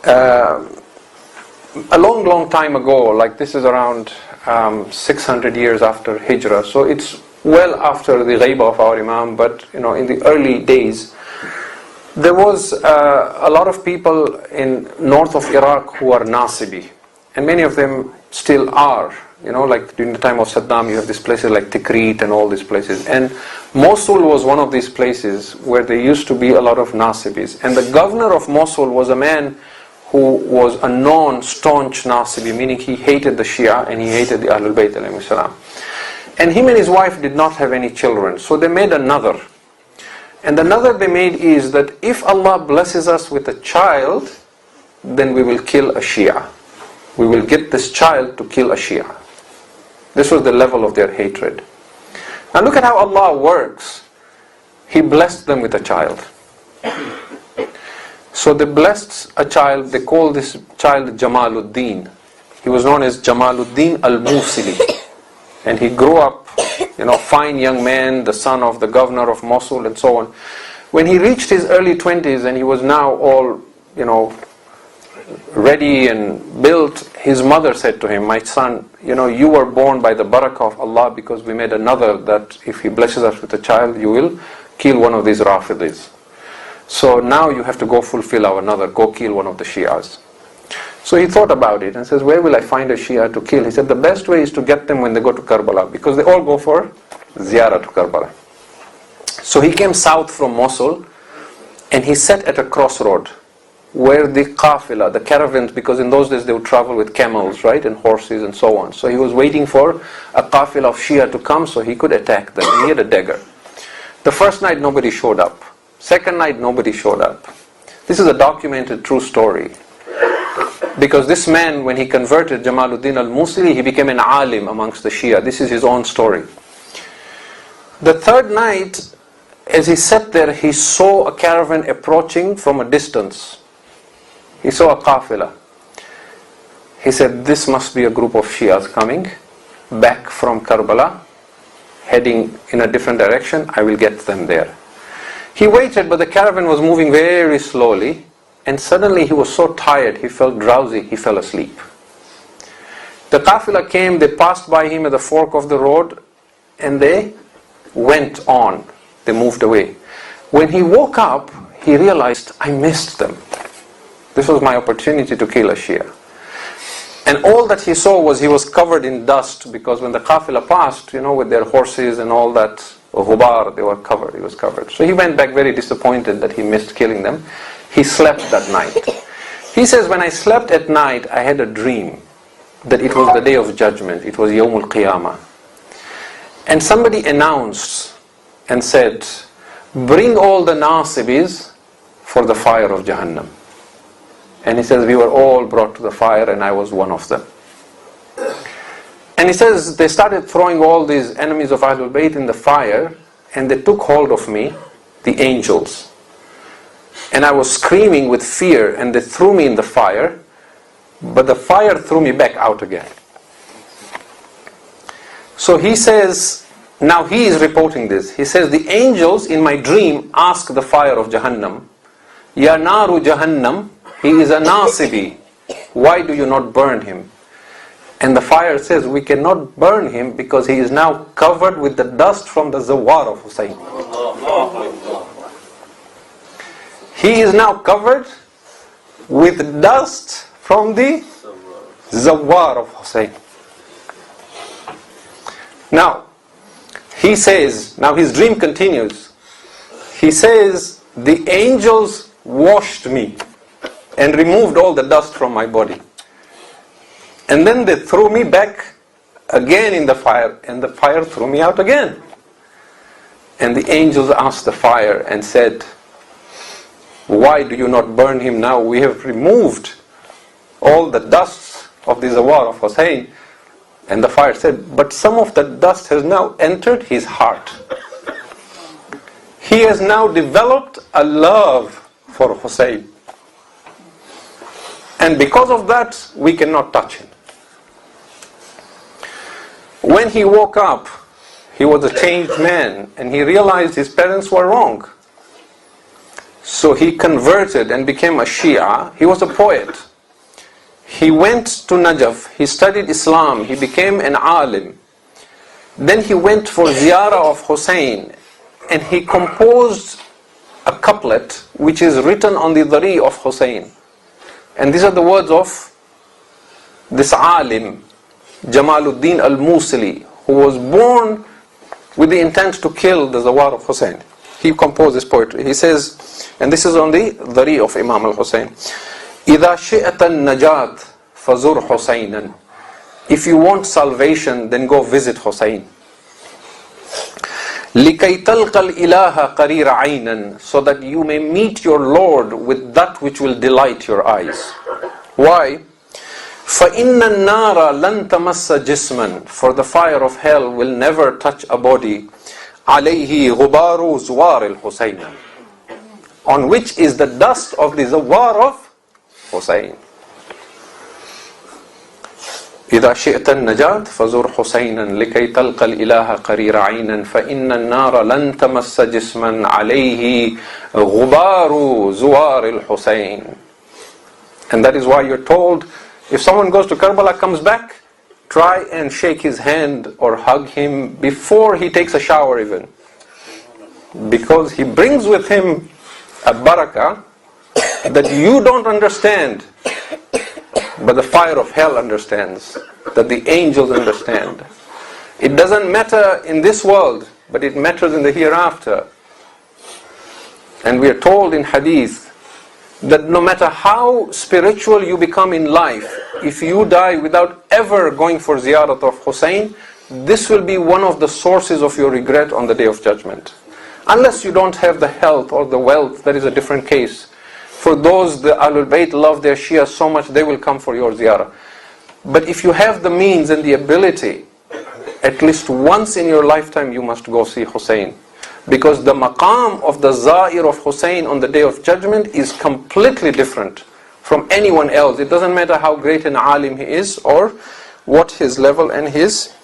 a long time ago, like this is around 600 years after Hijrah, so it's well after the ghaibah of our Imam, but in the early days, there was a lot of people in north of Iraq who are Nasibi, and many of them still are. Like during the time of Saddam, you have these places like Tikrit and all these places. And Mosul was one of these places where there used to be a lot of Nasibis. And the governor of Mosul was a man who was a non-staunch Nasibi, meaning he hated the Shia and he hated the Ahlul Bayt alayhi salam. And him and his wife did not have any children, so they made a nadhr. And the nadhr they made is that if Allah blesses us with a child, then we will kill a Shia. We will get this child to kill a Shia. This was the level of their hatred. Now look at how Allah works. He blessed them with a child. So they blessed a child, they called this child Jamaluddin. He was known as Jamaluddin al-Musili. And he grew up, fine young man, the son of the governor of Mosul and so on. When he reached his early 20s and he was now all, ready and built, his mother said to him, my son, you were born by the barakah of Allah, because we made another that if He blesses us with a child, you will kill one of these Rafidis. So now you have to go fulfill our another, go kill one of the Shias. So he thought about it and says, where will I find a Shia to kill? He said, the best way is to get them when they go to Karbala, because they all go for ziyarah to Karbala. So he came south from Mosul and he sat at a crossroad where the qafila, the caravans, because in those days they would travel with camels, right, and horses and so on. So he was waiting for a qafila of Shia to come so he could attack them. He had a dagger. The first night nobody showed up. Second night nobody showed up. This is a documented true story. Because this man, when he converted Jamaluddin al-Musili, he became an alim amongst the Shia. This is his own story. The third night, as he sat there, he saw a caravan approaching from a distance. He saw a qafila. He said, this must be a group of Shias coming back from Karbala, heading in a different direction. I will get them there. He waited, but the caravan was moving very slowly, and suddenly he was so tired, he felt drowsy, he fell asleep. The qafila came, they passed by him at the fork of the road, and they went on. They moved away. When he woke up, he realized, I missed them. This was my opportunity to kill a Shia. And all that he saw was he was covered in dust, because when the qafila passed, with their horses and all that, ghubar, they were covered, he was covered. So he went back very disappointed that he missed killing them. He slept that night. He says, when I slept at night, I had a dream that it was the day of judgment. It was Yawmul Qiyamah. And somebody announced and said, bring all the Nasibis for the fire of Jahannam. And he says, we were all brought to the fire and I was one of them. And he says, they started throwing all these enemies of Ahlul Bayt in the fire, and they took hold of me, the angels. And I was screaming with fear, and they threw me in the fire, but the fire threw me back out again. So he says, now he is reporting this. He says, the angels in my dream asked the fire of Jahannam, Ya naru Jahannam, he is a Nasibi. Why do you not burn him? And the fire says, we cannot burn him because he is now covered with the dust from the Zaware Hussain. He is now covered with dust from the Zaware of Hussain. Now, he says, now his dream continues. He says, the angels washed me and removed all the dust from my body. And then they threw me back again in the fire, and the fire threw me out again. And the angels asked the fire and said, why do you not burn him now? We have removed all the dust of the Zaware of Hussain. And the fire said, but some of the dust has now entered his heart. He has now developed a love for Hussain. And because of that, we cannot touch him. When he woke up, he was a changed man, and he realized his parents were wrong. So he converted and became a Shia. He was a poet. He went to Najaf, he studied Islam, he became an alim. Then he went for ziyarah of Hussain, and he composed a couplet which is written on the dhari of Hussain. And these are the words of this alim, Jamaluddin al-Musili, who was born with the intent to kill the Zawar of Hussain. He composed this poetry. He says, and this is on the dhari of Imam al-Hussain, إِذَا شِئَتَ النَّجَاةِ فَزُرْ حُسَيْنًا. If you want salvation, then go visit Hussain. لِكَيْ تَلْقَ الْإِلَهَ قَرِيرَ عَيْنًا. So that you may meet your Lord with that which will delight your eyes. Why? فَإِنَّ النَّارَ لَن تَمَسَّ جِسْمًا. For the fire of hell will never touch a body. عَلَيْهِ غُبَارُ زُوَارِ الْحُسَيْنَ. On which is the dust of the Zawar of Hussain. إذا شئت النجاة فزر حسينا لكي تلقى الإله قرير عينا فإن النار لن تمس جسما عليه غبار زوار الحسين. And that is why you're told, if someone goes to Karbala, comes back, try and shake his hand or hug him before he takes a shower even. Because he brings with him a barakah that you don't understand, but the fire of hell understands, that the angels understand. It doesn't matter in this world, but it matters in the hereafter. And we are told in hadith that no matter how spiritual you become in life, if you die without ever going for ziyarat of Hussain, this will be one of the sources of your regret on the Day of Judgment. Unless you don't have the health or the wealth, that is a different case. For those, the Ahlul Bayt love their Shia so much, they will come for your ziyarah. But if you have the means and the ability, at least once in your lifetime you must go see Hussain. Because the maqam of the Za'ir of Hussain on the Day of Judgment is completely different from anyone else. It doesn't matter how great an alim he is or what his level and his